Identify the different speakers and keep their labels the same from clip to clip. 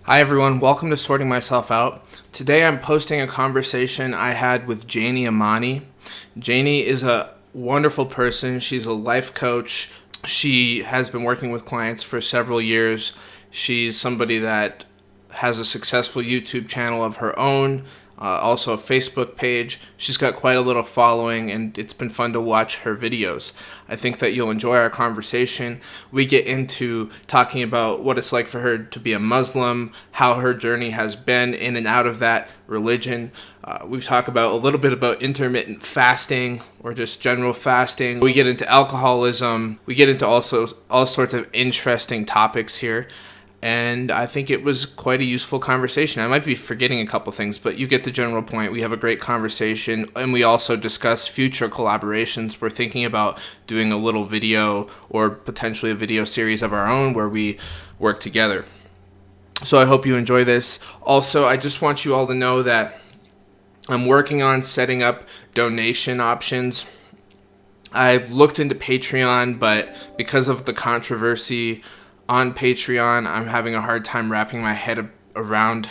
Speaker 1: Hi everyone, welcome to Sorting Myself Out. Today I'm posting a conversation I had with Janey Imaani. Janey is a wonderful person. She's a life coach. She has been working with clients for several years. She's somebody that has a successful YouTube channel of her own, also a Facebook page. She's got quite a little following, and it's been fun to watch her videos. I think that you'll enjoy our conversation. We get into talking about what it's like for her to be a Muslim, how her journey has been in and out of that religion. We talk about a little bit about intermittent fasting or just general fasting. We get into alcoholism. We get into also all sorts of interesting topics here. And I think it was quite a useful conversation. I might be forgetting a couple things, but you get the general point. We have a great conversation, and we also discuss future collaborations. We're thinking about doing a little video or potentially a video series of our own where we work together. So I hope you enjoy this. Also, I just want you all to know that I'm working on setting up donation options. I looked into Patreon, but because of the controversy on Patreon, I'm having a hard time wrapping my head around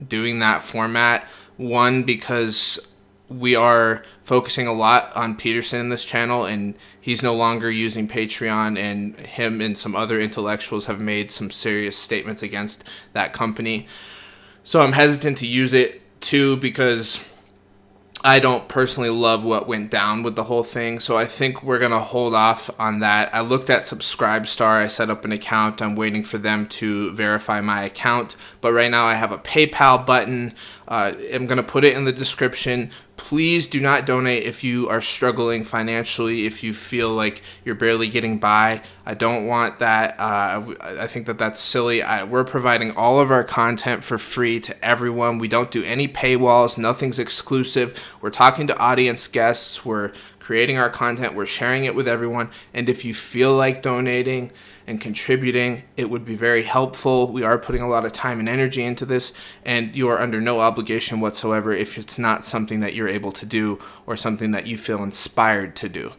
Speaker 1: doing that format. One, because we are focusing a lot on Peterson in this channel, and he's no longer using Patreon, and him and some other intellectuals have made some serious statements against that company. So I'm hesitant to use it. Two, because I don't personally love what went down with the whole thing, so I think we're going to hold off on that. I looked at Subscribestar. I set up an account. I'm waiting for them to verify my account, but right now I have a PayPal button. I'm going to put it in the description. Please do not donate if you are struggling financially, if you feel like you're barely getting by. I don't want that. I think that that's silly. We're providing all of our content for free to everyone. We don't do any paywalls. Nothing's exclusive. We're talking to audience guests. We're creating our content. We're sharing it with everyone. And if you feel like donating and contributing, it would be very helpful. We are putting a lot of time and energy into this, and you are under no obligation whatsoever if it's not something that you're able to do or something that you feel inspired to do.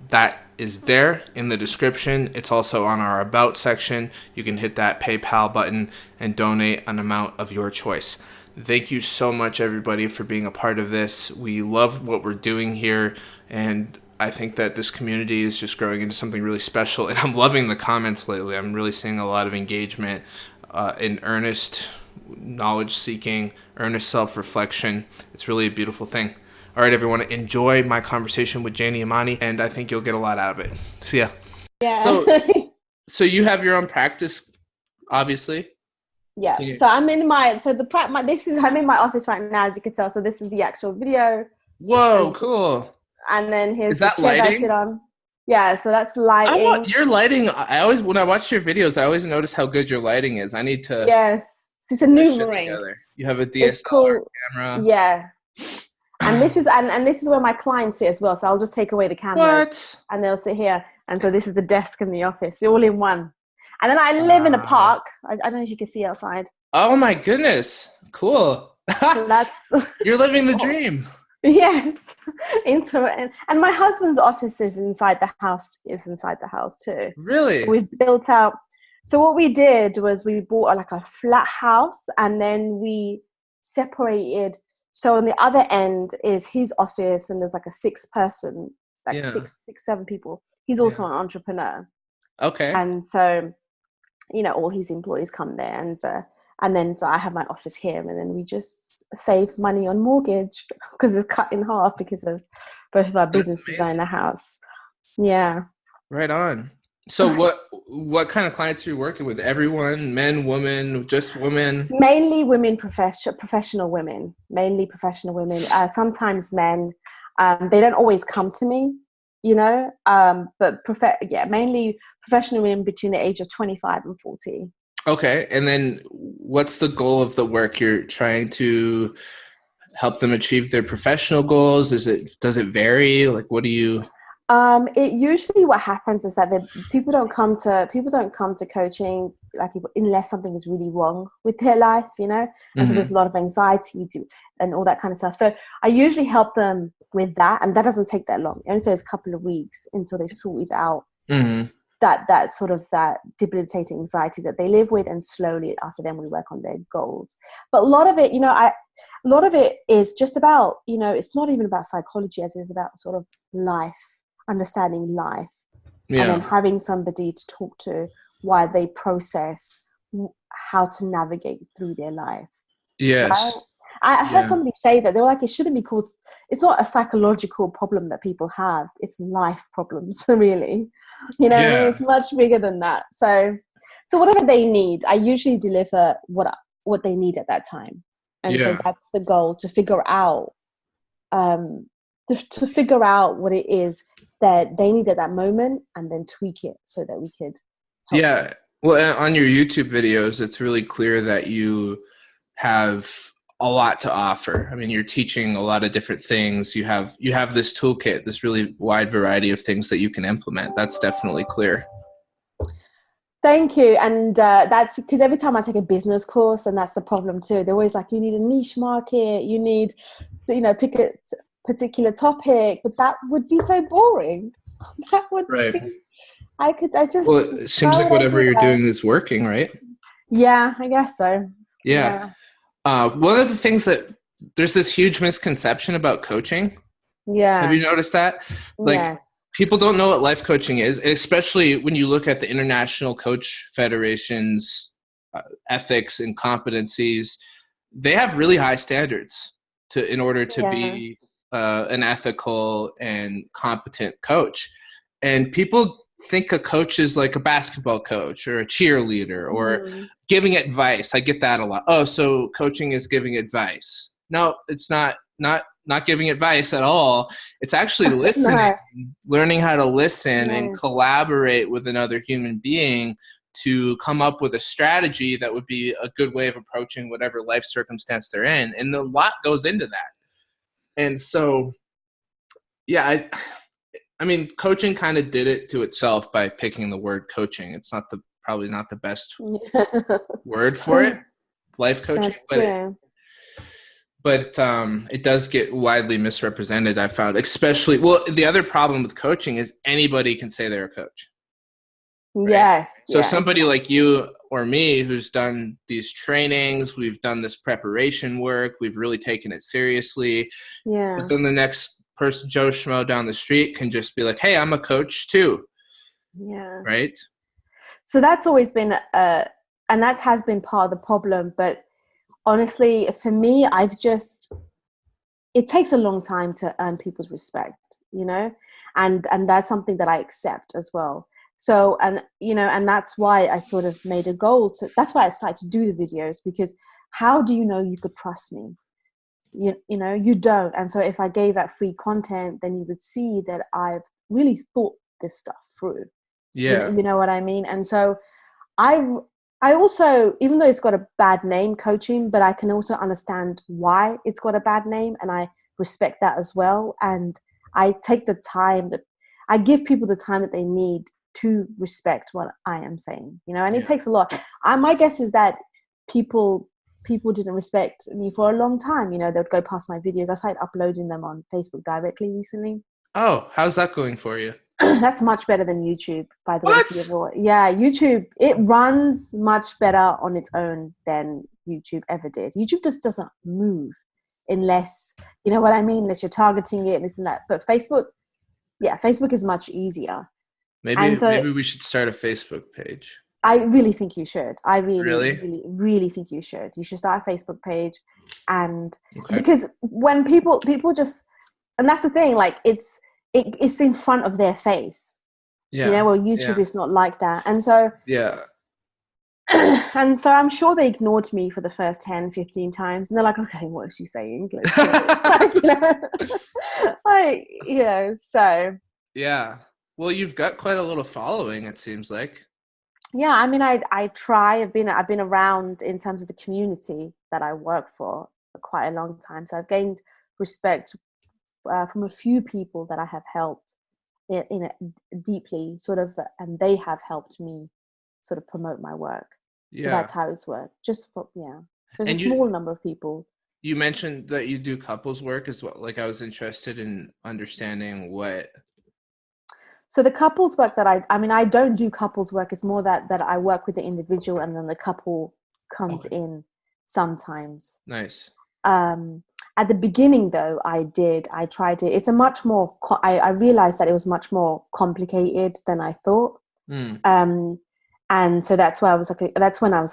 Speaker 1: That is there in the description. It's also on our About section. You can hit that PayPal button and donate an amount of your choice. Thank you so much, everybody, for being a part of this. We love what we're doing here, and I think that this community is just growing into something really special, and I'm loving the comments lately. I'm really seeing a lot of engagement in earnest knowledge-seeking, earnest self-reflection. It's really a beautiful thing. All right, everyone, enjoy my conversation with Janey Imaani, and I think you'll get a lot out of it. See ya.
Speaker 2: Yeah.
Speaker 1: So you have your own practice, obviously.
Speaker 2: Yeah. So I'm in my I'm in my office right now, as you can tell. So this is the actual video.
Speaker 1: Whoa, cool.
Speaker 2: And then here's
Speaker 1: Is that
Speaker 2: the chair that I
Speaker 1: lighting?
Speaker 2: sit on. Yeah, so that's lighting.
Speaker 1: Your lighting, when I watch your videos, I always notice how good your lighting is. I need to
Speaker 2: Yes. It's a
Speaker 1: put this
Speaker 2: new
Speaker 1: shit
Speaker 2: ring.
Speaker 1: together. You have a
Speaker 2: It's
Speaker 1: DSLR
Speaker 2: cool.
Speaker 1: camera.
Speaker 2: Yeah. And this is and this is where my clients sit as well. So I'll just take away the cameras.
Speaker 1: What?
Speaker 2: And they'll sit here. And so this is the desk in the office, all in one. And then I live in a park. I don't know if you can see outside.
Speaker 1: Oh my goodness. Cool.
Speaker 2: So that's
Speaker 1: You're living the dream.
Speaker 2: Yes, and my husband's office is inside the house too.
Speaker 1: Really?
Speaker 2: So we built out. So what we did was we bought like a flat house, and then we separated. So on the other end is his office, and there's like a six-person, six, seven people. He's also an entrepreneur.
Speaker 1: Okay.
Speaker 2: And so, all his employees come there, and then so I have my office here, and then we just save money on mortgage because it's cut in half because of both of our businesses are in the house. Yeah.
Speaker 1: Right on. So what kind of clients are you working with? Everyone, men, women, just women?
Speaker 2: Mainly women, professional women. Mainly professional women. Sometimes men. They don't always come to me, but mainly professional women between the age of 25 and 40.
Speaker 1: Okay. And then what's the goal of the work? You're trying to help them achieve their professional goals? Does it vary? Like, what do you...
Speaker 2: It usually what happens is that people don't come to coaching unless something is really wrong with their life, and so there's a lot of anxiety and all that kind of stuff. So I usually help them with that, and that doesn't take that long. It only takes a couple of weeks until they sort it out. that sort of that debilitating anxiety that they live with, and slowly after then we work on their goals. But a lot of it, a lot of it is just about, it's not even about psychology as it is about sort of life, understanding life, and then having somebody to talk to while they process how to navigate through their life.
Speaker 1: Yes.
Speaker 2: Right? I heard somebody say that they were like, it shouldn't be called, it's not a psychological problem that people have, it's life problems, really. It's much bigger than that. So whatever they need, I usually deliver what they need at that time. And so that's the goal, to figure out to figure out what it is that they need at that moment, and then tweak it so that we could help them.
Speaker 1: Well, on your YouTube videos, it's really clear that you have a lot to offer. I mean, you're teaching a lot of different things. You have this toolkit, this really wide variety of things that you can implement. That's definitely clear.
Speaker 2: Thank you. And that's because every time I take a business course, and that's the problem too, they're always like, you need a niche market, you need to, pick a particular topic, but that would be so boring. That would be, well,
Speaker 1: it seems like whatever you're doing is working, right?
Speaker 2: Yeah, I guess so.
Speaker 1: Yeah. One of the things that there's this huge misconception about coaching.
Speaker 2: Yeah.
Speaker 1: Have you noticed that?
Speaker 2: Yes.
Speaker 1: People don't know what life coaching is, especially when you look at the International Coach Federation's ethics and competencies. They have really high standards in order to be an ethical and competent coach. And people think a coach is like a basketball coach or a cheerleader or giving advice. I get that a lot. Oh, so coaching is giving advice. No, it's not giving advice at all. It's actually listening, learning how to listen and collaborate with another human being to come up with a strategy that would be a good way of approaching whatever life circumstance they're in. And a lot goes into that. And so, I mean, coaching kind of did it to itself by picking the word coaching. It's probably not the best word for it, life coaching, but it does get widely misrepresented, I found, especially, the other problem with coaching is anybody can say they're a coach. Right?
Speaker 2: Yes.
Speaker 1: So somebody like you or me who's done these trainings, we've done this preparation work, we've really taken it seriously.
Speaker 2: Yeah.
Speaker 1: But then the next person, Joe Schmo down the street, can just be like, hey, I'm a coach too.
Speaker 2: Yeah.
Speaker 1: Right?
Speaker 2: So that's always been, and that has been part of the problem. But honestly, for me, it takes a long time to earn people's respect, and that's something that I accept as well. So, and that's why I sort of made a goal that's why I started to do the videos, because how do you know you could trust me? You don't. And so if I gave out free content, then you would see that I've really thought this stuff through.
Speaker 1: Yeah.
Speaker 2: You know what I mean? And so I also, even though it's got a bad name, coaching, but I can also understand why it's got a bad name, and I respect that as well. And I take the time I give people the time that they need to respect what I am saying, and it takes a lot. My guess is that people didn't respect me for a long time. They'd go past my videos. I started uploading them on Facebook directly recently.
Speaker 1: Oh, how's that going for you?
Speaker 2: That's much better than YouTube, by the way. YouTube, it runs much better on its own than YouTube ever did. YouTube just doesn't move unless, unless you're targeting it and this and that. But Facebook is much easier.
Speaker 1: Maybe we should start a Facebook page.
Speaker 2: I really think you should. I
Speaker 1: Really?
Speaker 2: really think you should. You should start a Facebook page, and because when people just, and that's the thing, like it's in front of their face.
Speaker 1: Yeah.
Speaker 2: YouTube is not like that, and so and so I'm sure they ignored me for the first 10, 15 times, and they're like, okay, what is she saying? So.
Speaker 1: Yeah. Well, you've got quite a little following, it seems like.
Speaker 2: Yeah, I mean, I try. I've been around in terms of the community that I work for quite a long time, so I've gained respect from a few people that I have helped in deeply, sort of, and they have helped me sort of promote my work. So that's how it's worked. So it's a small number of people.
Speaker 1: You mentioned that you do couples work as well. Like, I was interested in understanding what.
Speaker 2: So the couples work that I mean, I don't do couples work. It's more that I work with the individual and then the couple comes
Speaker 1: Okay.
Speaker 2: in sometimes.
Speaker 1: Nice.
Speaker 2: At the beginning though, I tried it. It's a much more, I realized that it was much more complicated than I thought. And so that's when I was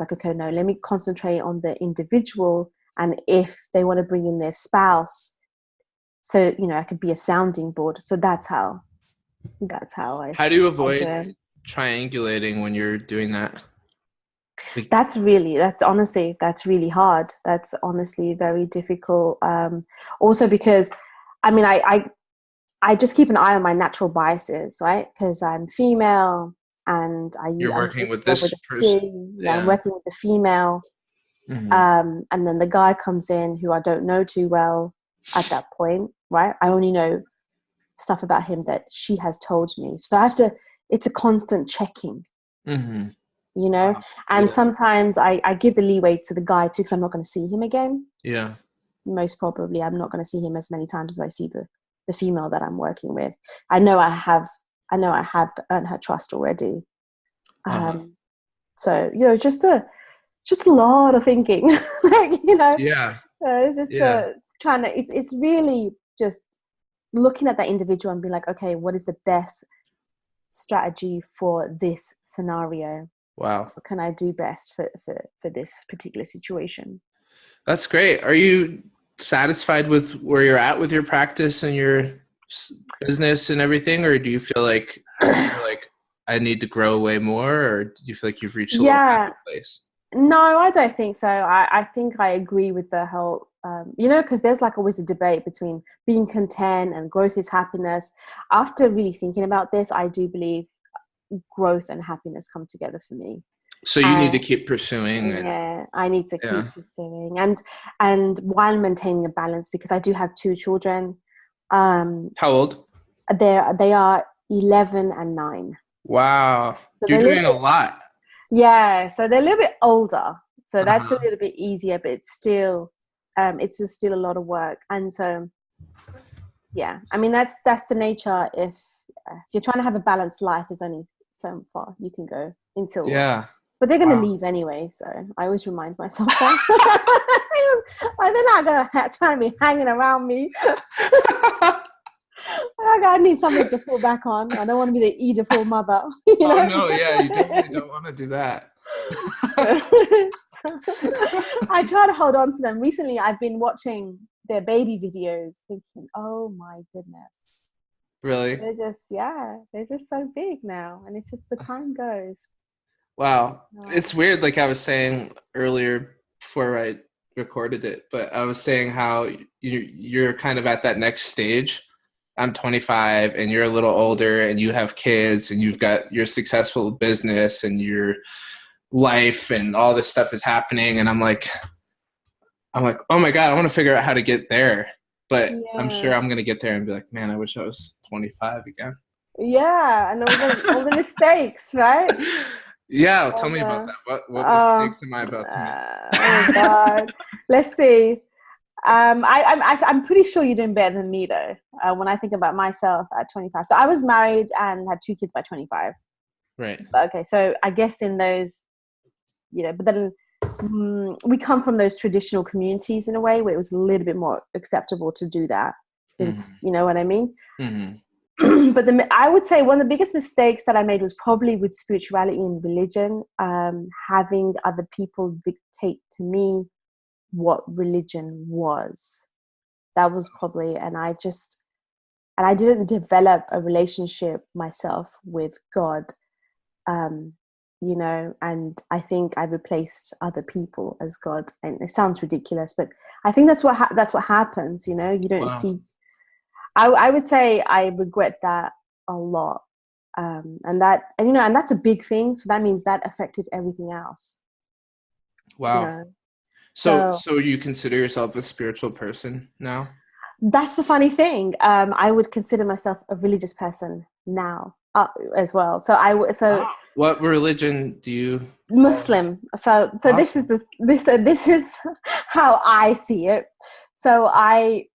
Speaker 2: like, okay, no, let me concentrate on the individual. And if they want to bring in their spouse, so, I could be a sounding board. So that's how
Speaker 1: How do you
Speaker 2: I do
Speaker 1: avoid
Speaker 2: it.
Speaker 1: triangulating when you're doing that?
Speaker 2: That's really hard. That's honestly very difficult. Also because, I mean, I just keep an eye on my natural biases, right? Because I'm female and
Speaker 1: You're
Speaker 2: I'm
Speaker 1: working
Speaker 2: taking
Speaker 1: with
Speaker 2: care
Speaker 1: this
Speaker 2: with
Speaker 1: person.
Speaker 2: I'm
Speaker 1: Yeah.
Speaker 2: working with the female.
Speaker 1: Hmm.
Speaker 2: And then the guy comes in who I don't know too well at that point, right? I only know stuff about him that she has told me. So it's a constant checking,
Speaker 1: Hmm.
Speaker 2: And
Speaker 1: Yeah.
Speaker 2: sometimes I give the leeway to the guy too, because I'm not going to see him again.
Speaker 1: Yeah.
Speaker 2: Most probably I'm not going to see him as many times as I see the female that I'm working with. I know I have earned her trust already.
Speaker 1: Uh-huh.
Speaker 2: So, just a lot of thinking,
Speaker 1: Yeah.
Speaker 2: it's just
Speaker 1: Yeah.
Speaker 2: trying to, it's really just looking at that individual and being like, okay, what is the best strategy for this scenario?
Speaker 1: Wow.
Speaker 2: What can I do best for this particular situation?
Speaker 1: That's great. Are you satisfied with where you're at with your practice and your business and everything, or do you feel like I need to grow way more, or do you feel like you've reached a little
Speaker 2: Yeah,
Speaker 1: happy place?
Speaker 2: no, I don't think so. I think I agree with the whole, because there's like always a debate between being content and growth is happiness. After really thinking about this, I do believe growth and happiness come together for me.
Speaker 1: So you need to keep pursuing it.
Speaker 2: Yeah, I need to
Speaker 1: Yeah.
Speaker 2: keep pursuing and while maintaining a balance, because I do have two children.
Speaker 1: How old?
Speaker 2: They are 11 and 9.
Speaker 1: Wow.
Speaker 2: So
Speaker 1: You're
Speaker 2: they're a little
Speaker 1: doing a
Speaker 2: bit,
Speaker 1: lot.
Speaker 2: yeah. So they're a little bit older. So that's a
Speaker 1: Uh-huh.
Speaker 2: little bit easier, but it's just still a lot of work. And so, yeah, I mean that's the nature. If you're trying to have a balanced life, there's only so far you can go until.
Speaker 1: Yeah.
Speaker 2: But they're going to
Speaker 1: Wow.
Speaker 2: leave anyway, so I always remind myself that. Like, they're not going to try to be hanging around me. I need something to fall back on. I don't want to be the Oedipal mother,
Speaker 1: Oh no, yeah, you definitely don't want to do that.
Speaker 2: So, I try to hold on to them. Recently, I've been watching their baby videos, thinking, "Oh my goodness,
Speaker 1: Really?
Speaker 2: they're just so big now," and it's just the time goes.
Speaker 1: Wow.
Speaker 2: Oh.
Speaker 1: It's weird, like I was saying earlier before I recorded it, but I was saying how you're kind of at that next stage. I'm 25 and you're a little older and you have kids and you've got your successful business and your life and all this stuff is happening. And I'm like, oh my God, I want to figure out how to get there. But I'm
Speaker 2: Yeah.
Speaker 1: sure I'm going to get there and be like, man, I wish I was 25 again.
Speaker 2: Yeah, and all the mistakes, right?
Speaker 1: Yeah, tell
Speaker 2: All
Speaker 1: me about
Speaker 2: the
Speaker 1: that. What mistakes am I about to make?
Speaker 2: oh God. Let's see. I'm pretty sure you're doing better than me though. When I think about myself at 25, so I was married and had 2 kids by 25.
Speaker 1: Right.
Speaker 2: Okay, so I guess in those, but then we come from those traditional communities in a way where it was a little bit more acceptable to do that.
Speaker 1: Mm-hmm.
Speaker 2: You know what I mean?
Speaker 1: Mm-hmm.
Speaker 2: But I would say one of the biggest mistakes that I made was probably with spirituality and religion, having other people dictate to me what religion was. That was probably, and I didn't develop a relationship myself with God, and I think I replaced other people as God. And it sounds ridiculous, but I think that's what happens. You don't
Speaker 1: Wow.
Speaker 2: see. I would say I regret that a lot, and that's a big thing. So that means that affected everything else. You
Speaker 1: Wow.
Speaker 2: know, so
Speaker 1: So you consider yourself a spiritual person now?
Speaker 2: that's the funny thing. I would consider myself a religious person now as well. So
Speaker 1: What religion do you follow?
Speaker 2: Muslim. So
Speaker 1: Awesome.
Speaker 2: this is how I see it. So I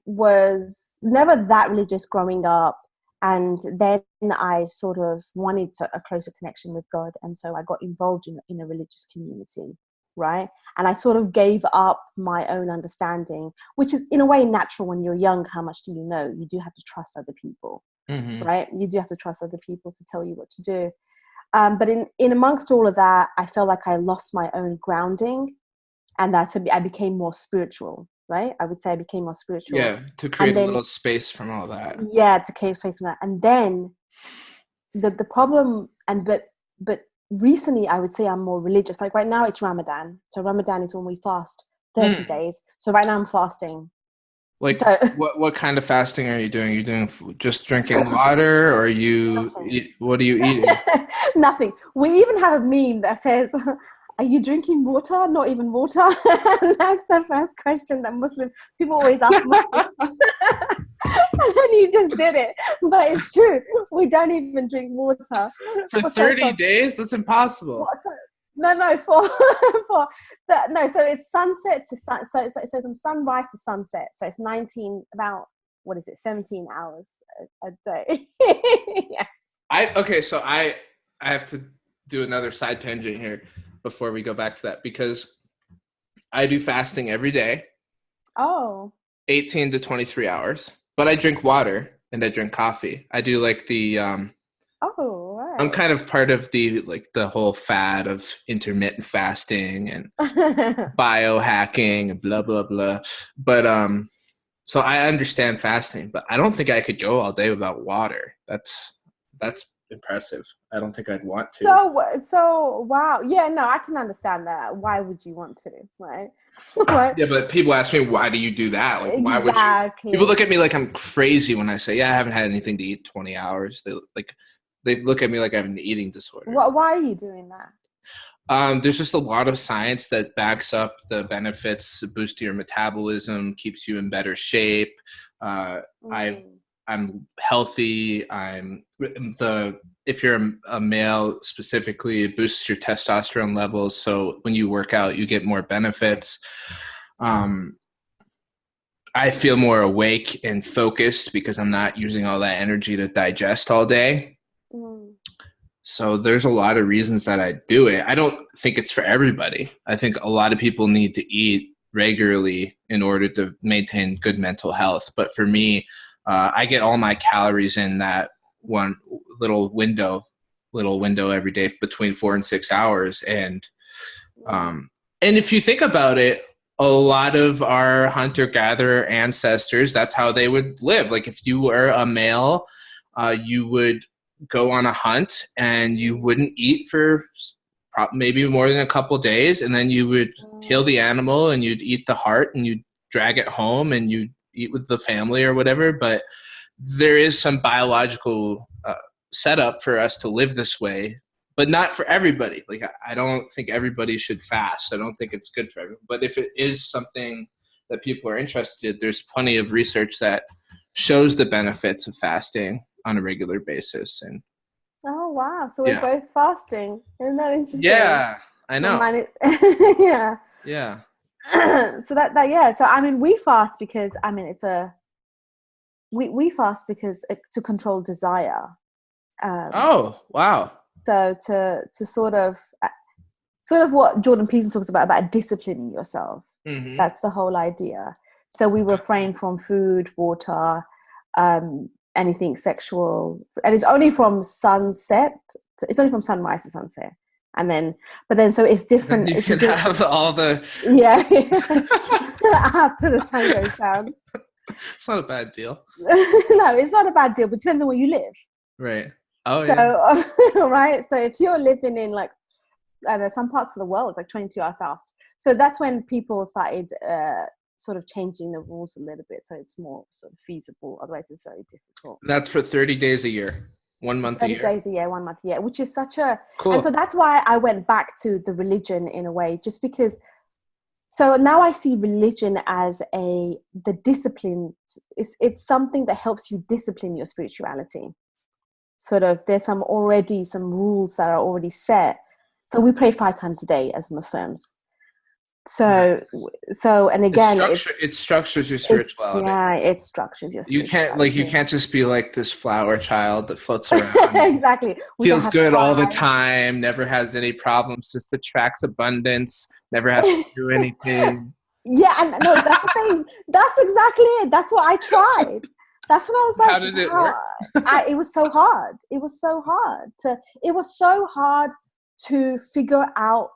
Speaker 2: was never that religious growing up, And then I sort of wanted a closer connection with God. And so I got involved in a religious community, right? And I sort of gave up my own understanding, which is in a way natural when you're young. How much do you know? You do have to trust other people, right? You do have to trust other people to tell you what to do. But in amongst all of that, I felt like I lost my own grounding, and that I became more spiritual, right? I would say I became more spiritual.
Speaker 1: Yeah, to create a little space from all that.
Speaker 2: Yeah, to create space from that. And then the problem, but recently I would say I'm more religious. Like right now it's Ramadan. So Ramadan is when we fast 30 days. So right now I'm fasting.
Speaker 1: Like, so, what kind of fasting are you doing? Are you doing just drinking water, or what are you eating?
Speaker 2: Nothing. We even have a meme that says, are you drinking water? Not even water. And that's the first question that Muslim people always ask Muslims. And then you just did it. But it's true. We don't even drink water.
Speaker 1: For 30 days? That's impossible.
Speaker 2: No, so it's sunset to sun. So from sunrise to sunset. So it's 17 hours a day.
Speaker 1: Yes. So I have to do another side tangent here before we go back to that, because I do fasting every day.
Speaker 2: Oh.
Speaker 1: 18 to 23 hours. But I drink water and I drink coffee. I do like the
Speaker 2: Oh, right.
Speaker 1: I'm kind of part of the whole fad of intermittent fasting and biohacking and blah blah blah. But so I understand fasting, but I don't think I could go all day without water. That's impressive. I don't think I'd want to.
Speaker 2: So wow. Yeah, no, I can understand that. Why would you want to, right?
Speaker 1: Yeah, but people ask me, why do you do that? Like, why would you? People look at me like I'm crazy when I say, yeah, I haven't had anything to eat 20 hours. They look at me like I have an eating disorder.
Speaker 2: Why are you doing that?
Speaker 1: There's just a lot of science that backs up the benefits. Boosts your metabolism, keeps you in better shape. I'm healthy. If you're a male specifically, it boosts your testosterone levels. So when you work out, you get more benefits. I feel more awake and focused because I'm not using all that energy to digest all day. So there's a lot of reasons that I do it. I don't think it's for everybody. I think a lot of people need to eat regularly in order to maintain good mental health. But for me, I get all my calories in that one little window every day between 4 and 6 hours. And if you think about it, a lot of our hunter-gatherer ancestors, that's how they would live. Like if you were a male, you would go on a hunt and you wouldn't eat for maybe more than a couple days, and then you would kill the animal and you'd eat the heart and you'd drag it home and you'd eat with the family or whatever. But there is some biological setup for us to live this way, but not for everybody. Like I don't think everybody should fast. I don't think it's good for everyone. But if it is something that people are interested in, there's plenty of research that shows the benefits of fasting on a regular basis. And
Speaker 2: oh wow, so we're both fasting. Isn't that interesting?
Speaker 1: Yeah, I know.
Speaker 2: Yeah. So so I mean we fast because we fast because to control desire.
Speaker 1: Oh wow.
Speaker 2: So to sort of what Jordan Peterson talks about disciplining yourself. That's the whole idea. So we refrain from food, water, anything sexual, and it's only from sunset. It's only from sunrise to sunset, but then so it's different.
Speaker 1: You can have all the
Speaker 2: after the sun goes down.
Speaker 1: It's not a bad deal.
Speaker 2: No, it's not a bad deal, but it depends on where you live.
Speaker 1: Right. Oh
Speaker 2: so, yeah. Right. So if you're living in I don't know, some parts of the world, like 22-hour fast. So that's when people started sort of changing the rules a little bit, so it's more sort of feasible. Otherwise, it's very difficult.
Speaker 1: That's for 30 days a year, 1 month a year.
Speaker 2: 30 days a year, 1 month a year, which is such a
Speaker 1: cool.
Speaker 2: And so that's why I went back to the religion in a way, just because. So now I see religion as the discipline. It's something that helps you discipline your spirituality. Sort of, there's some rules that are already set. So we pray 5 times a day as Muslims. And again,
Speaker 1: it structures your spirituality.
Speaker 2: It structures your
Speaker 1: spirituality. You can't just be like this flower child that floats around.
Speaker 2: Exactly.
Speaker 1: Feels good all the time, never has any problems, just attracts abundance, never has to do anything.
Speaker 2: Yeah, and no, that's the thing. That's exactly it. That's what I tried. That's what I was like.
Speaker 1: How did it work?
Speaker 2: It was so hard. It was so hard to figure out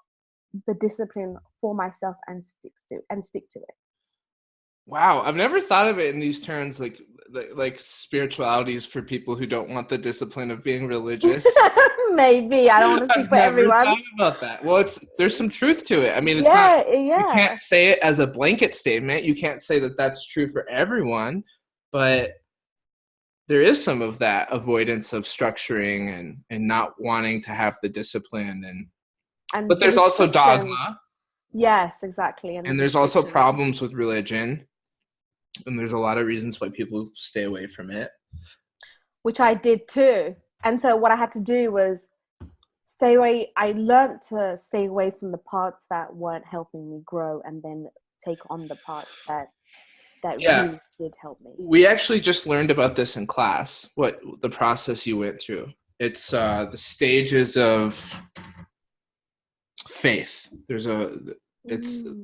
Speaker 2: the discipline for myself and stick to it.
Speaker 1: Wow, I've never thought of it in these terms, like spirituality is for people who don't want the discipline of being religious.
Speaker 2: Maybe I don't want to speak for everyone.
Speaker 1: I've never thought about that. Well, there's some truth to it. I mean, it's not. You can't say it as a blanket statement. You can't say that that's true for everyone, but there is some of that avoidance of structuring and not wanting to have the discipline but there's also dogma.
Speaker 2: Yes, exactly.
Speaker 1: And there's also problems with religion. And there's a lot of reasons why people stay away from it.
Speaker 2: Which I did too. And so what I had to do was stay away. I learned to stay away from the parts that weren't helping me grow and then take on the parts that really did help me.
Speaker 1: We actually just learned about this in class, what the process you went through. It's the stages of faith.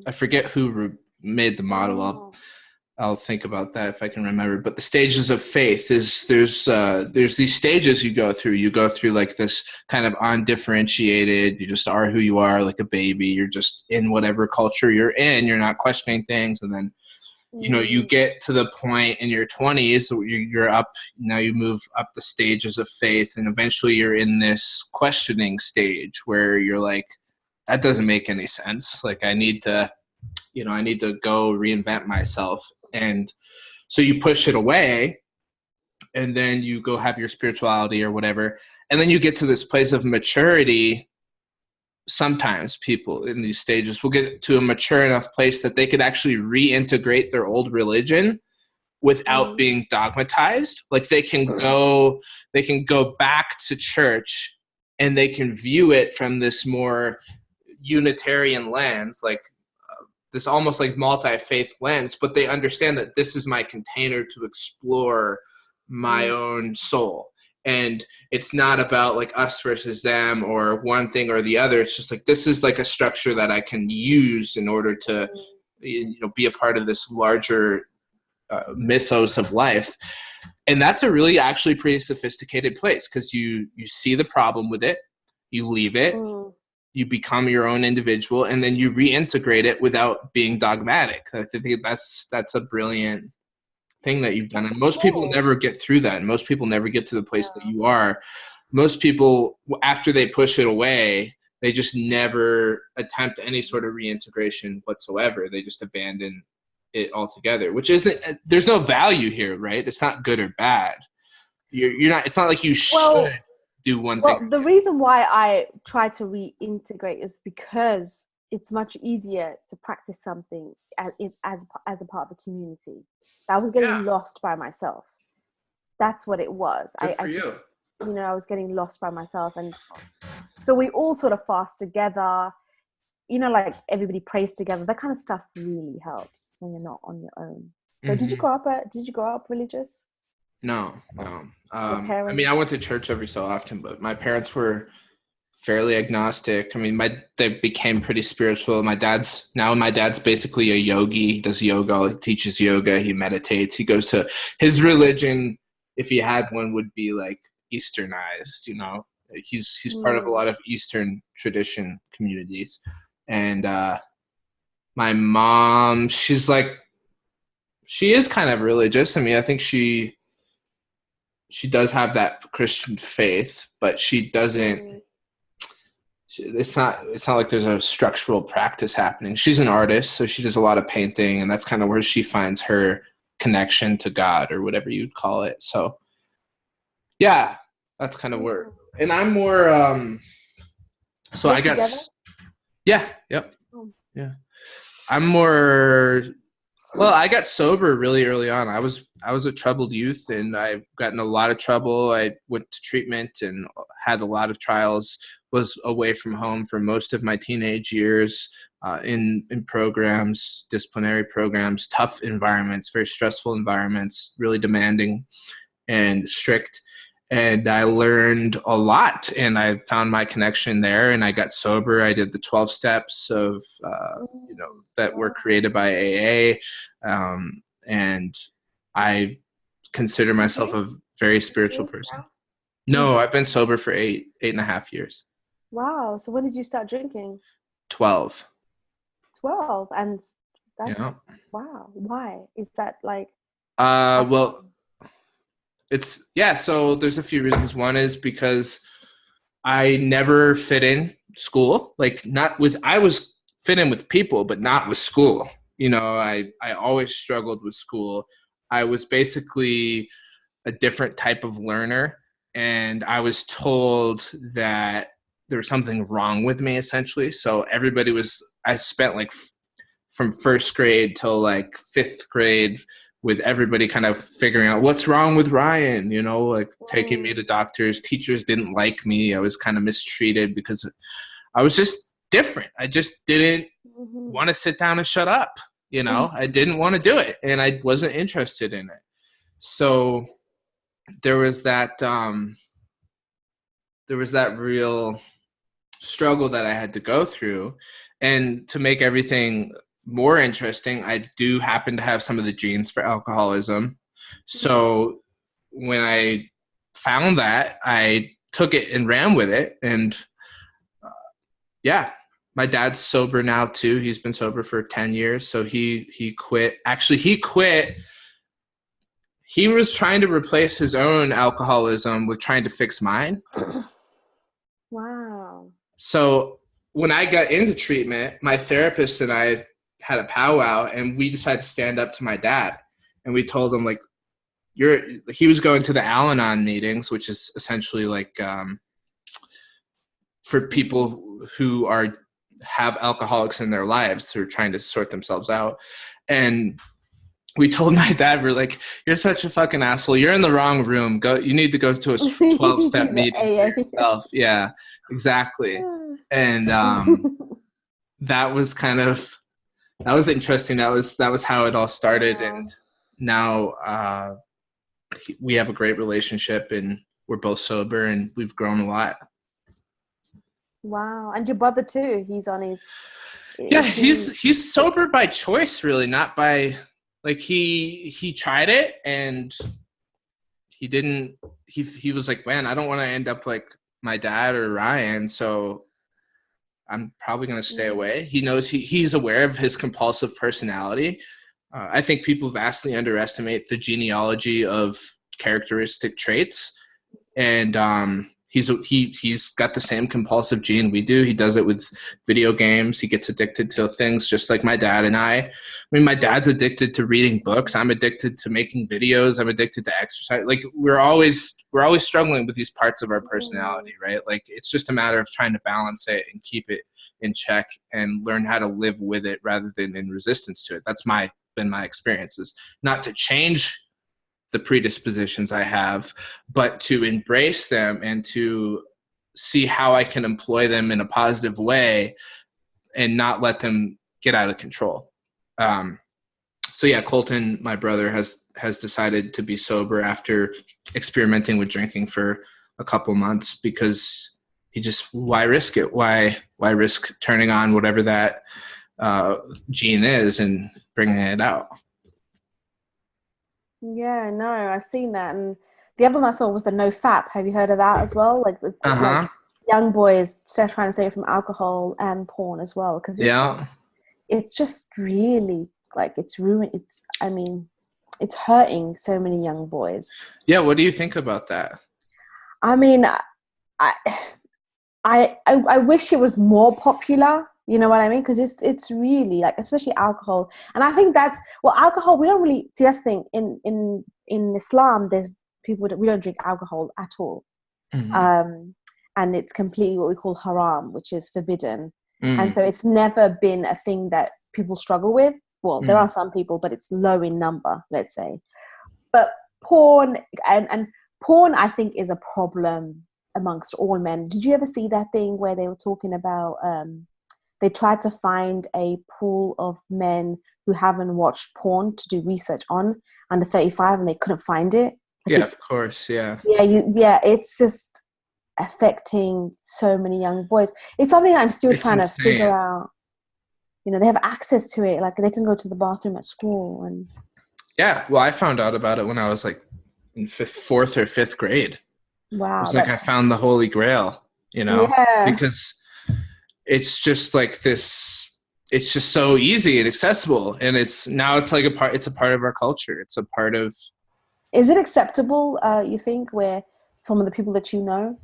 Speaker 1: I forget who made the model. I'll think about that if I can remember. But the stages of faith there's these stages you go through. You go through like this kind of undifferentiated. You just are who you are, like a baby. You're just in whatever culture you're in. You're not questioning things, and then you get to the point in your 20s. You're up now. You move up the stages of faith, and eventually you're in this questioning stage where you're like, that doesn't make any sense. Like I need to go reinvent myself. And so you push it away and then you go have your spirituality or whatever. And then you get to this place of maturity. Sometimes people in these stages will get to a mature enough place that they could actually reintegrate their old religion without being dogmatized. Like they can go back to church and they can view it from this more Unitarian lens, like this almost like multi-faith lens, but they understand that this is my container to explore my own soul. And it's not about like us versus them or one thing or the other. It's just like, this is like a structure that I can use in order to, be a part of this larger mythos of life. And that's a really actually pretty sophisticated place because you see the problem with it, you leave it, you become your own individual, and then you reintegrate it without being dogmatic. I think that's a brilliant thing that you've done. And most people never get through that. And most people never get to the place that you are. Most people, after they push it away, they just never attempt any sort of reintegration whatsoever. They just abandon it altogether, which there's no value here, right? It's not good or bad. You're not, it's not like you should do one thing.
Speaker 2: Well, the reason why I try to reintegrate is because it's much easier to practice something as a part of a community. I was getting lost by myself. That's what it was. I was getting lost by myself. And so we all sort of fast together, like everybody prays together. That kind of stuff really helps when you're not on your own. So did you grow up religious?
Speaker 1: No. I mean, I went to church every so often, but my parents were fairly agnostic. I mean, they became pretty spiritual. My dad's basically a yogi. He does yoga. He teaches yoga. He meditates. He goes to his religion. If he had one, would be like Easternized. He's part of a lot of Eastern tradition communities. And my mom, she is kind of religious. I mean, I think she does have that Christian faith, but she doesn't. It's not like there's a structural practice happening. She's an artist, so she does a lot of painting, and that's kind of where she finds her connection to God or whatever you'd call it. So, yeah, that's kind of where. And I'm more. So I guess. Yeah. Yep. Yeah. I'm more. Well, I got sober really early on. I was a troubled youth, and I've gotten a lot of trouble. I went to treatment and had a lot of trials was away from home for most of my teenage years, in programs, disciplinary programs, tough environments, very stressful environments, really demanding and strict. And I learned a lot, and I found my connection there, and I got sober. I did the 12 steps of, that were created by AA. And I consider myself a very spiritual person. No, I've been sober for 8.5 years.
Speaker 2: Wow. So when did you start drinking?
Speaker 1: 12.
Speaker 2: 12. And that's,
Speaker 1: Yeah.
Speaker 2: wow. Why? Is that like...
Speaker 1: Well, so there's a few reasons. One is because I never fit in school. I was fit in with people, but not with school. I always struggled with school. I was basically a different type of learner, and I was told that there was something wrong with me, essentially. So I spent from first grade till fifth grade with everybody kind of figuring out what's wrong with Ryan, taking me to doctors. Teachers didn't like me. I was kind of mistreated because I was just different. I just didn't want to sit down and shut up. I didn't want to do it, and I wasn't interested in it. So there was that real struggle that I had to go through. And to make everything more interesting, I do happen to have some of the genes for alcoholism. So when I found that, I took it and ran with it. And my dad's sober now too. He's been sober for 10 years. So he quit. Actually, he quit. He was trying to replace his own alcoholism with trying to fix mine.
Speaker 2: Wow. So
Speaker 1: when I got into treatment, my therapist and I had a powwow, and we decided to stand up to my dad. And we told him, he was going to the Al-Anon meetings, which is essentially for people who have alcoholics in their lives who are trying to sort themselves out. And we told my dad, we're like, you're such a fucking asshole. You're in the wrong room. You need to go to a 12-step meeting for yourself. Yeah, exactly. And that was interesting. That was how it all started. Wow. And now we have a great relationship, and we're both sober, and we've grown a lot.
Speaker 2: Wow. And your brother too, he's on his...
Speaker 1: Yeah, he's sober by choice, really, not by... he tried it, and he didn't, he was like, man, I don't want to end up like my dad or Ryan, so I'm probably going to stay away. He knows he's aware of his compulsive personality. I think people vastly underestimate the genealogy of characteristic traits, and he's got the same compulsive gene we do. He does it with video games. He gets addicted to things just like my dad and I. I mean, my dad's addicted to reading books. I'm addicted to making videos. I'm addicted to exercise. We're always struggling with these parts of our personality, right? It's just a matter of trying to balance it and keep it in check and learn how to live with it rather than in resistance to it. That's been my experiences. Not to change the predispositions I have, but to embrace them and to see how I can employ them in a positive way and not let them get out of control. Colton, my brother, has decided to be sober after experimenting with drinking for a couple months, because why risk it? Why risk turning on whatever that gene is and bringing it out?
Speaker 2: Yeah, no, I've seen that. And the other one I saw was the Nofap. Have you heard of that as well? Like young boys trying to stay from alcohol and porn as well. Because it's just really it's ruined. It's hurting so many young boys.
Speaker 1: Yeah, what do you think about that?
Speaker 2: I mean, I wish it was more popular. You know what I mean? Because it's really especially alcohol. And I think alcohol, we don't really see. That's the thing in Islam. There's people that we don't drink alcohol at all, and it's completely what we call haram, which is forbidden. And so it's never been a thing that people struggle with. Well, there are some people, but it's low in number, let's say. But porn and porn, I think, is a problem amongst all men. Did you ever see that thing where they were talking about they tried to find a pool of men who haven't watched porn to do research on under 35, and they couldn't find it?
Speaker 1: Yeah, of course. Yeah.
Speaker 2: Yeah, it's just affecting so many young boys. It's something I'm still trying to figure out. You know, they have access to it. Like, they can go to the bathroom at school. And
Speaker 1: yeah, well, I found out about it when I was like in fourth or fifth grade.
Speaker 2: Wow.
Speaker 1: It's like I found the Holy Grail, you know, because it's just like this, it's just so easy and accessible. And it's like it's a part of our culture. It's a part of.
Speaker 2: Is it acceptable, you think, where from the people that you know?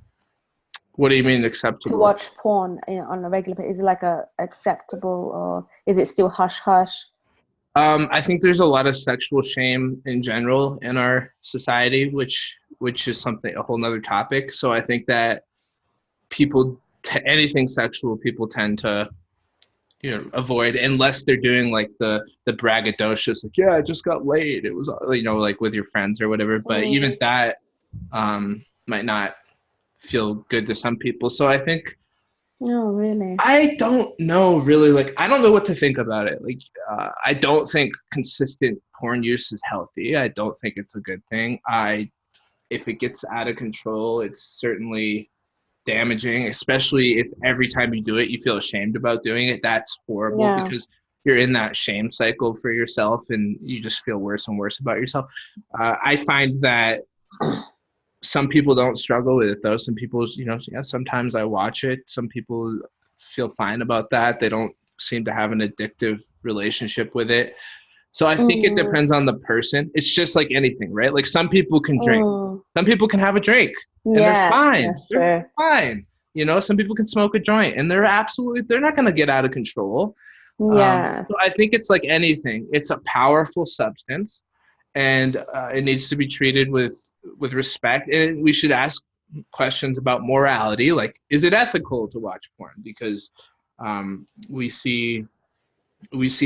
Speaker 1: What do you mean acceptable?
Speaker 2: To watch porn on a regular basis? Is it like acceptable, or is it still hush hush?
Speaker 1: I think there's a lot of sexual shame in general in our society, which is a whole nother topic. So I think that anything sexual, people tend to, you know, avoid, unless they're doing like the braggadocious, like, yeah, I just got laid. It was, you know, like with your friends or whatever. But even that might not feel good to some people. So I think.
Speaker 2: No, really.
Speaker 1: I don't know, really. Like, I don't know what to think about it. Like, I don't think consistent porn use is healthy. I don't think it's a good thing. If it gets out of control, it's certainly damaging, especially if every time you do it, you feel ashamed about doing it. That's horrible because you're in that shame cycle for yourself and you just feel worse and worse about yourself. I find that some people don't struggle with it though. Some people, you know, sometimes I watch it. Some people feel fine about that. They don't seem to have an addictive relationship with it. So I think it depends on the person. It's just like anything, right? Like, some people can drink. Some people can have a drink and they're fine. They're fine. You know, some people can smoke a joint and they're not going to get out of control.
Speaker 2: Yeah.
Speaker 1: So I think it's like anything. It's a powerful substance. And it needs to be treated with respect. And we should ask questions about morality, like, is it ethical to watch porn? Because we see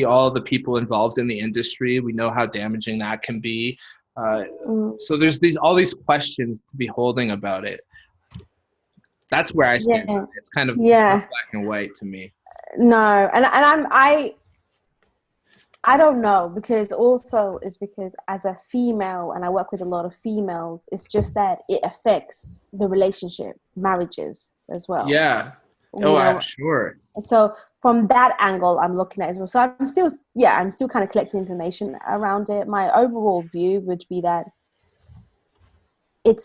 Speaker 1: all the people involved in the industry. We know how damaging that can be. So there's all these questions to be holding about it. That's where I stand. Yeah. It's kind of it's not black and white to me.
Speaker 2: No, and I don't know, because as a female, and I work with a lot of females, it's just that it affects the relationship, marriages as well.
Speaker 1: Yeah. I'm sure.
Speaker 2: So from that angle, I'm looking at it as well. So I'm still kind of collecting information around it. My overall view would be that there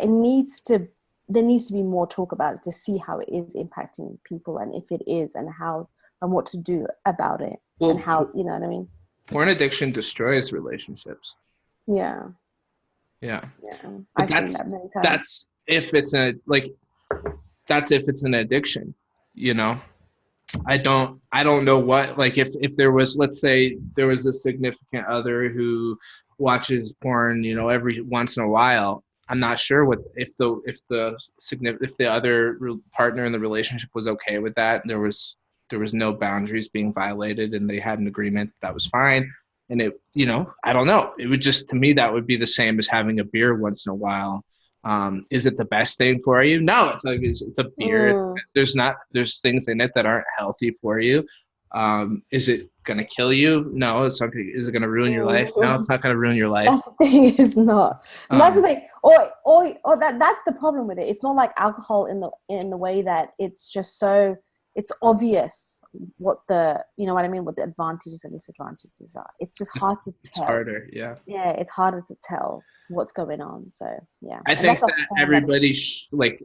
Speaker 2: needs to be more talk about it to see how it is impacting people, and if it is, and how and what to do about it. Well, and how, you know what I mean?
Speaker 1: Porn addiction destroys relationships.
Speaker 2: Yeah.
Speaker 1: Yeah.
Speaker 2: I've seen that many times.
Speaker 1: That's if it's an addiction, you know. I don't know what, like, if there was, let's say there was a significant other who watches porn, you know, every once in a while. I'm not sure if the other partner in the relationship was okay with that. There was no boundaries being violated and they had an agreement that was fine. And it, you know, I don't know. It would just, to me, that would be the same as having a beer once in a while. Is it the best thing for you? No, it's a beer. There's things in it that aren't healthy for you. Is it going to kill you? No. Is it going to ruin your life? No, it's not going to ruin your life.
Speaker 2: That's the thing, is not. That's the thing. Or that's the problem with it. It's not like alcohol in the way that it's just so, it's obvious what you know what I mean, what the advantages and disadvantages are. It's just hard to tell. It's harder, yeah. Yeah, it's harder to tell what's going on. So, yeah.
Speaker 1: I think that everybody, like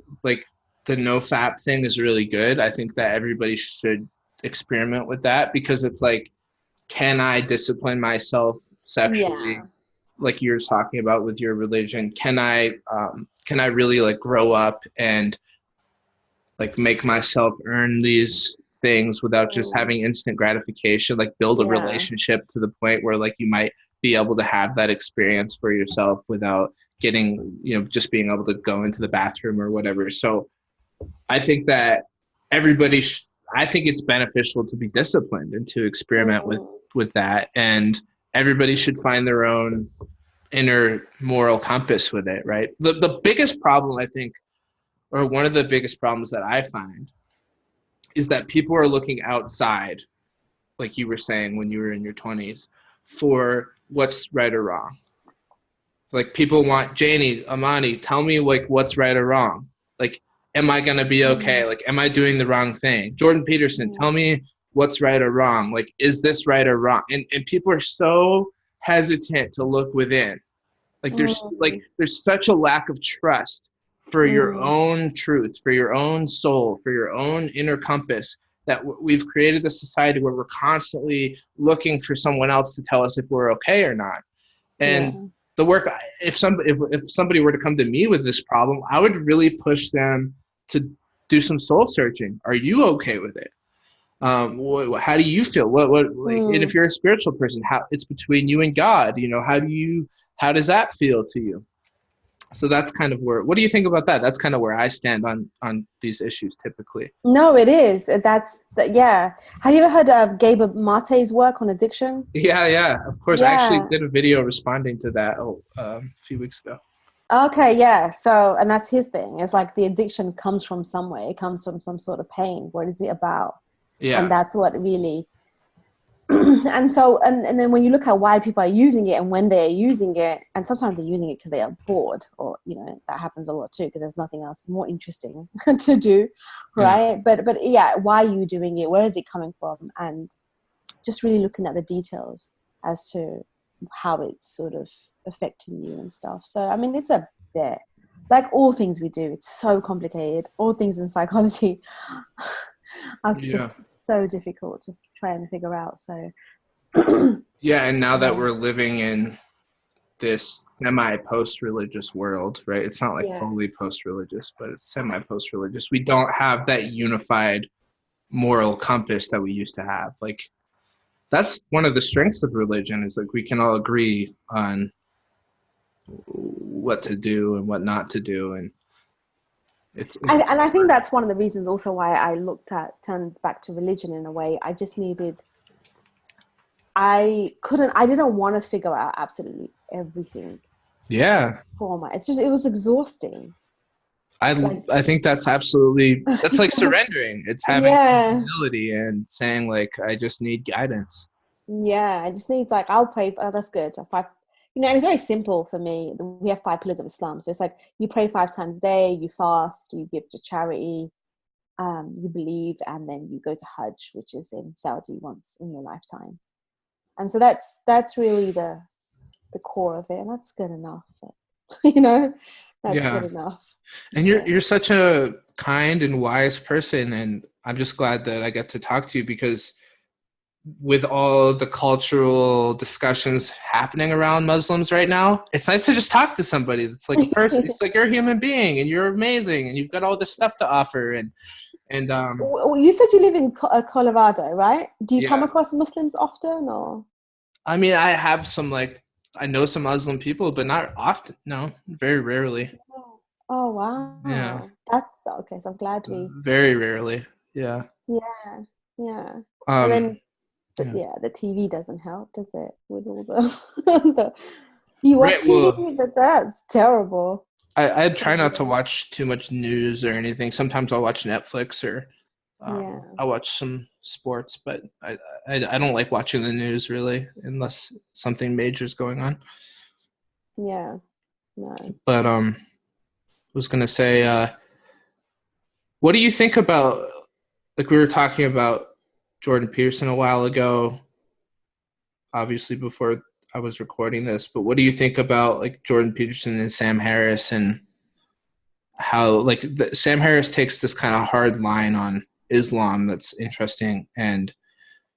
Speaker 1: the Nofap thing is really good. I think that everybody should experiment with that, because it's like, can I discipline myself sexually? Yeah. Like you're talking about with your religion. Can I really like grow up and like make myself earn these things without just having instant gratification, like build a relationship to the point where like you might be able to have that experience for yourself without getting, you know, just being able to go into the bathroom or whatever. So I think that I think it's beneficial to be disciplined and to experiment with that. And everybody should find their own inner moral compass with it, right? The biggest problem I think or one of the biggest problems that I find is that people are looking outside, like you were saying when you were in your 20s, for what's right or wrong. Like people want, Janey, Imaani, tell me like what's right or wrong. Like, am I gonna be okay? Like, am I doing the wrong thing? Jordan Peterson, tell me what's right or wrong. Like, is this right or wrong? And people are so hesitant to look within. There's such a lack of trust for your own truth, for your own soul, for your own inner compass, that we've created this society where we're constantly looking for someone else to tell us if we're okay or not. And the work, if somebody were to come to me with this problem, I would really push them to do some soul searching. Are you okay with it? How do you feel? And if you're a spiritual person, how it's between you and God, how does that feel to you? So that's kind of what do you think about that? That's kind of where I stand on these issues typically.
Speaker 2: No, it is. Yeah. Have you ever heard of Gabor Mate's work on addiction?
Speaker 1: Yeah, of course. I actually did a video responding to that a few weeks ago.
Speaker 2: Okay, yeah. So, and that's his thing. It's like the addiction comes from somewhere. It comes from some sort of pain. What is it about?
Speaker 1: Yeah.
Speaker 2: And that's what really and so and then when you look at why people are using it and when they're using it, and sometimes they're using it because they are bored, or that happens a lot too, because there's nothing else more interesting to do, right? But yeah, why are you doing it? Where is it coming from? And just really looking at the details as to how it's sort of affecting you and stuff. So I mean, it's a bit like all things we do, it's so complicated. All things in psychology are just so difficult to try and figure out. So
Speaker 1: yeah, and now that we're living in this semi-post-religious world, right? It's not like fully post-religious, but it's semi-post-religious. We don't have that unified moral compass that we used to have. Like, that's one of the strengths of religion, is like we can all agree on what to do and what not to do, and
Speaker 2: and I think that's one of the reasons also why I turned back to religion in a way. I just needed, I didn't want to figure out absolutely everything.
Speaker 1: Yeah.
Speaker 2: It was exhausting.
Speaker 1: I think that's like surrendering. It's having humility and saying like, I just need guidance.
Speaker 2: Yeah. I just need I'll pray. Oh, that's good. And it's very simple for me. We have 5 pillars of Islam. So it's like you pray 5 times a day, you fast, you give to charity, you believe, and then you go to Hajj, which is in Saudi once in your lifetime. And so that's really the core of it, and that's good enough. That's good enough.
Speaker 1: And you're such a kind and wise person, and I'm just glad that I get to talk to you, because with all the cultural discussions happening around Muslims right now, it's nice to just talk to somebody that's like a person. It's like you're a human being and you're amazing and you've got all this stuff to offer. And
Speaker 2: you said you live in Colorado, right? Do you come across Muslims often, or?
Speaker 1: I mean, I have I know some Muslim people, but not often. No, very rarely.
Speaker 2: Oh wow.
Speaker 1: Yeah.
Speaker 2: That's okay. So I'm glad
Speaker 1: very rarely. Yeah.
Speaker 2: Yeah. And then the TV doesn't help, does it? With all the do you watch TV? Well, but that's terrible.
Speaker 1: I try not to watch too much news or anything. Sometimes I'll watch Netflix or I'll watch some sports, but I don't like watching the news really, unless something major is going on.
Speaker 2: Yeah. No.
Speaker 1: But I was gonna say, what do you think about, like we were talking about Jordan Peterson a while ago, obviously before I was recording this, but what do you think about like Jordan Peterson and Sam Harris, and how like Sam Harris takes this kind of hard line on Islam that's interesting? And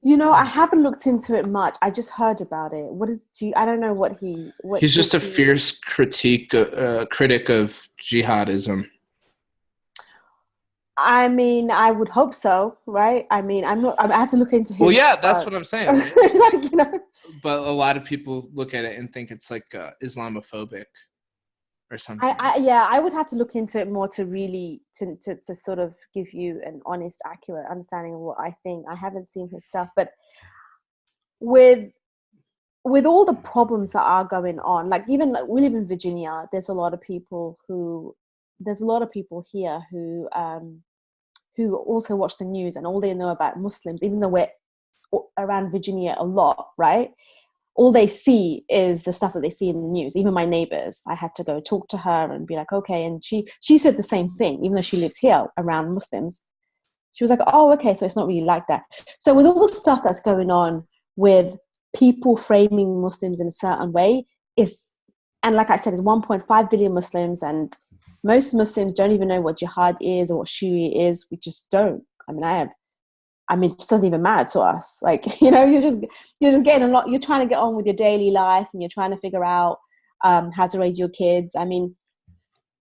Speaker 2: I haven't looked into it much. I just heard about it. I don't know what
Speaker 1: he's just a fierce critic of jihadism.
Speaker 2: I mean, I would hope so, right? I mean, I have to look into his.
Speaker 1: Well, yeah, that's what I'm saying. Right? But a lot of people look at it and think it's like Islamophobic or something.
Speaker 2: I would have to look into it more to really to sort of give you an honest, accurate understanding of what I think. I haven't seen his stuff, but with all the problems that are going on, like even we live in Virginia, there's a lot of people who there's a lot of people here who also watch the news, and all they know about Muslims, even though we're around Virginia a lot, right? All they see is the stuff that they see in the news. Even my neighbors, I had to go talk to her and be like, okay. And she said the same thing, even though she lives here around Muslims. She was like, oh, okay, so it's not really like that. So with all the stuff that's going on with people framing Muslims in a certain way, and like I said, it's 1.5 billion Muslims, and most Muslims don't even know what jihad is or what Shuri is. We just don't. I mean, it just doesn't even matter to us. Like, you're just getting a lot. You're trying to get on with your daily life, and you're trying to figure out how to raise your kids. I mean,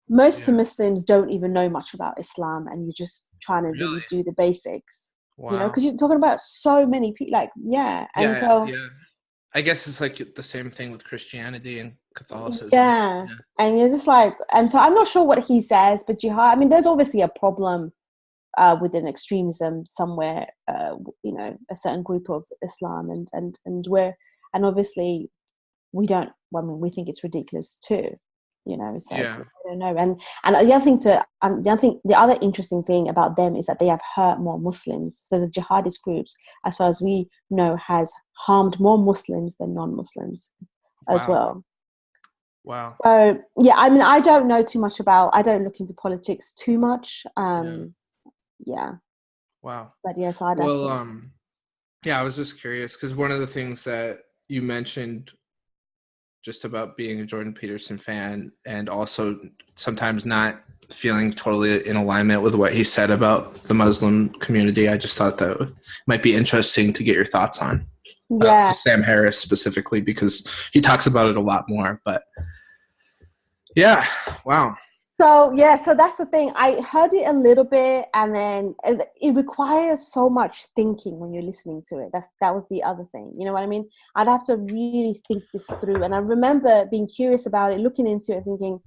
Speaker 2: most Muslims don't even know much about Islam, and you're just trying to really do the basics.
Speaker 1: Wow.
Speaker 2: Because you're talking about so many people.
Speaker 1: I guess it's like the same thing with Christianity and Catholicism.
Speaker 2: Yeah. And you're just like, and so I'm not sure what he says, but jihad. I mean, there's obviously a problem within extremism somewhere, a certain group of Islam, and obviously we don't. Well, I mean, we think it's ridiculous too, So I don't know. And the other interesting thing about them is that they have hurt more Muslims. So the jihadist groups, as far as we know, has harmed more Muslims than non-Muslims as well.
Speaker 1: Wow.
Speaker 2: So yeah, I mean, I don't know too much I don't look into politics too much. Yeah.
Speaker 1: Wow.
Speaker 2: But yes,
Speaker 1: I was just curious because one of the things that you mentioned just about being a Jordan Peterson fan and also sometimes not feeling totally in alignment with what he said about the Muslim community, I just thought that might be interesting to get your thoughts on. Sam Harris specifically, because he talks about it a lot more, but yeah, wow.
Speaker 2: So that's the thing. I heard it a little bit, and then it requires so much thinking when you're listening to it. That was the other thing. You know what I mean? I'd have to really think this through. And I remember being curious about it, looking into it, thinking,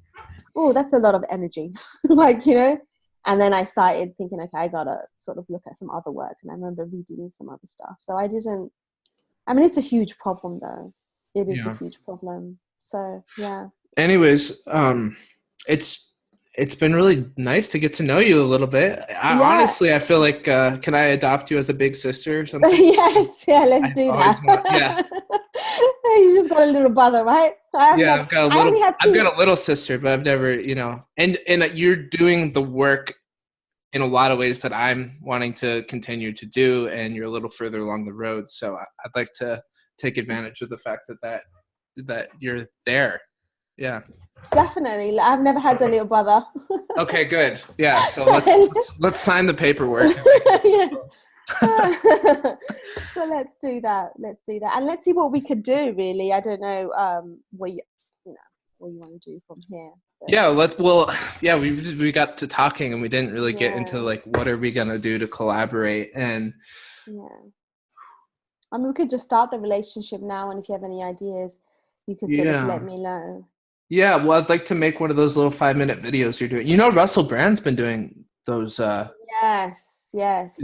Speaker 2: oh, that's a lot of energy. And then I started thinking, okay, I gotta sort of look at some other work. And I remember reading some other stuff. So it's a huge problem though. It is a huge problem. So yeah.
Speaker 1: Anyways, it's been really nice to get to know you a little bit. Honestly, I feel like, can I adopt you as a big sister or something?
Speaker 2: Yes, let's do that. You just got a little brother, right?
Speaker 1: I've got a little sister, but I've never, and you're doing the work in a lot of ways that I'm wanting to continue to do, and you're a little further along the road. So I'd like to take advantage of the fact that you're there. Yeah.
Speaker 2: Definitely. I've never had a little brother.
Speaker 1: Okay, good. Yeah, so let's sign the paperwork.
Speaker 2: Yes. So let's do that. And let's see what we could do, really. I don't know what you want to do from here. But.
Speaker 1: We got to talking and we didn't really get into like what are we going to do to collaborate, and
Speaker 2: I mean, we could just start the relationship now, and if you have any ideas, you could sort of let me know.
Speaker 1: Yeah, well, I'd like to make one of those little 5-minute videos you're doing. Russell Brand's been doing those.
Speaker 2: Yes.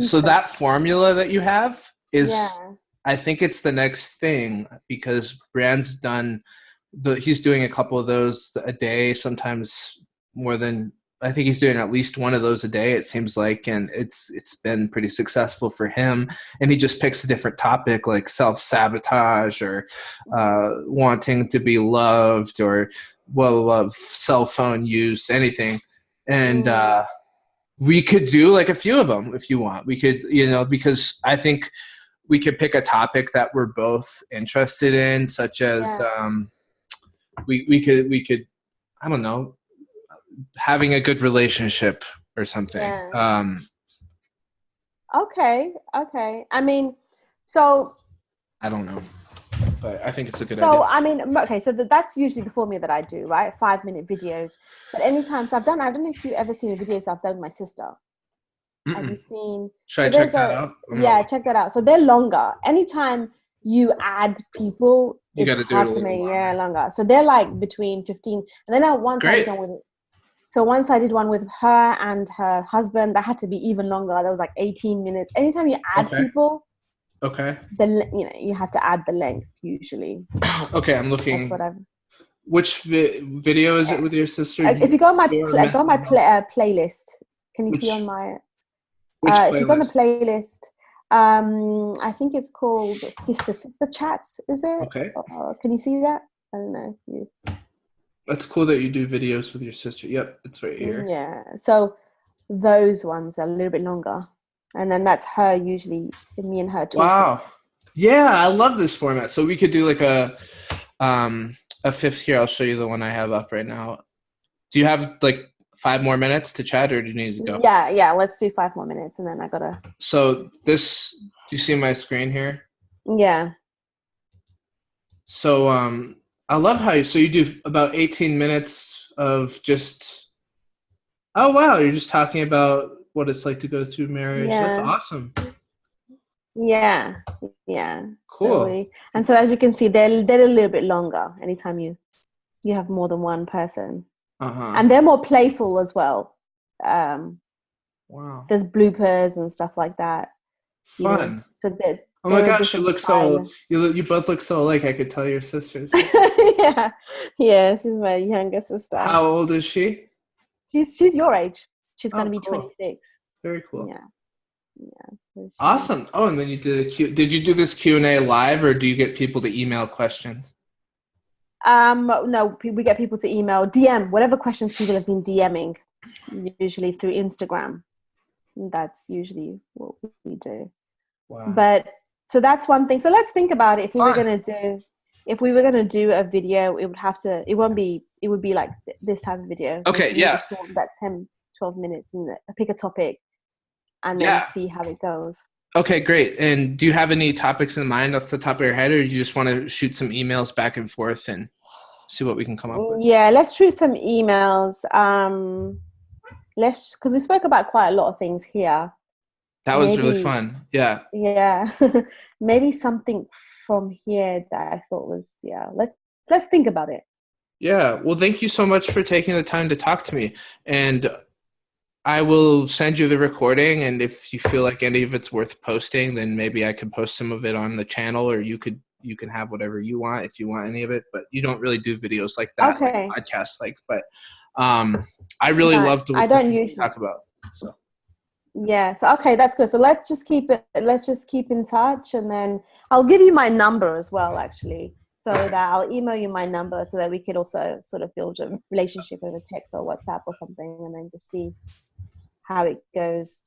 Speaker 1: So that formula that you have is, I think it's the next thing, because Brand's he's doing a couple of those a day, sometimes more than, I think he's doing at least one of those a day, it seems like, and it's been pretty successful for him. And he just picks a different topic like self-sabotage or wanting to be loved or cell phone use, anything. And we could do like a few of them if you want. We could, because I think we could pick a topic that we're both interested in, such as we could, I don't know, having a good relationship or something.
Speaker 2: Okay. I mean, so
Speaker 1: I don't know, but I think it's a good idea.
Speaker 2: So I mean, okay, so that's usually the formula that I do, right? 5-minute videos. But anytime, I don't know if you've ever seen the videos I've done with my sister. Have you seen?
Speaker 1: Should I check that out?
Speaker 2: Check that out. So they're longer. Anytime you add people,
Speaker 1: you got to do it a little longer.
Speaker 2: Longer. So they're like between 15, and then once I did one with her and her husband, that had to be even longer. That was like 18 minutes. Anytime you add people, then you have to add the length usually.
Speaker 1: Okay, I'm looking.
Speaker 2: That's what I've.
Speaker 1: Which video is it with your sister?
Speaker 2: If you go on my playlist, can you see on
Speaker 1: Which
Speaker 2: my? If you go on the
Speaker 1: playlist?
Speaker 2: playlist, I think it's called Sister Chats. Is it?
Speaker 1: Okay.
Speaker 2: Can you see that? I don't know.
Speaker 1: That's cool that you do videos with your sister. Yep, it's right here.
Speaker 2: Yeah. So those ones are a little bit longer, and then that's her usually. Me and her talking.
Speaker 1: Wow. Yeah, I love this format. So we could do like a fifth here. I'll show you the one I have up right now. Do you have like 5 more minutes to chat, or do you need to go?
Speaker 2: Yeah. Let's do 5 more minutes, and then I gotta.
Speaker 1: So this, do you see my screen here?
Speaker 2: Yeah.
Speaker 1: So I love how you do about 18 minutes of just, oh wow, you're just talking about what it's like to go through marriage.
Speaker 2: Yeah.
Speaker 1: That's awesome.
Speaker 2: Yeah.
Speaker 1: Cool.
Speaker 2: So as you can see, they're a little bit longer anytime you have more than one person. And they're more playful as well.
Speaker 1: Wow.
Speaker 2: There's bloopers and stuff like that.
Speaker 1: Fun.
Speaker 2: So they're
Speaker 1: oh my gosh, you look so, you both look so alike. I could tell you're sisters.
Speaker 2: Yeah, she's my younger sister.
Speaker 1: How old is she?
Speaker 2: She's your age. She's going to be 26.
Speaker 1: Very cool.
Speaker 2: Yeah.
Speaker 1: Awesome. Oh, and then you did you do this Q&A live, or do you get people to email questions?
Speaker 2: No, we get people to email, DM, whatever questions people have been DMing, usually through Instagram. That's usually what we do.
Speaker 1: Wow.
Speaker 2: But so that's one thing. So let's think about it. If we were gonna do a video, it would be like this type of video.
Speaker 1: Okay, yeah.
Speaker 2: That 10, 12 minutes, and pick a topic and then see how it goes.
Speaker 1: Okay, great. And do you have any topics in mind off the top of your head, or do you just want to shoot some emails back and forth and see what we can come up with?
Speaker 2: Yeah, let's shoot some emails. Because we spoke about quite a lot of things here.
Speaker 1: That was really fun. Yeah.
Speaker 2: Yeah. Maybe something from here that I thought was, let's think about it.
Speaker 1: Yeah. Well, thank you so much for taking the time to talk to me. And I will send you the recording, and if you feel like any of it's worth posting, then maybe I can post some of it on the channel, or you can have whatever you want if you want any of it, but you don't really do videos like that,
Speaker 2: okay.
Speaker 1: like podcasts, but I really love to talk about. So.
Speaker 2: Yeah. So okay, that's good. So let's just keep in touch, and then I'll give you my number as well, actually, so that I'll email you my number so that we could also sort of build a relationship over text or WhatsApp or something, and then just see how it goes.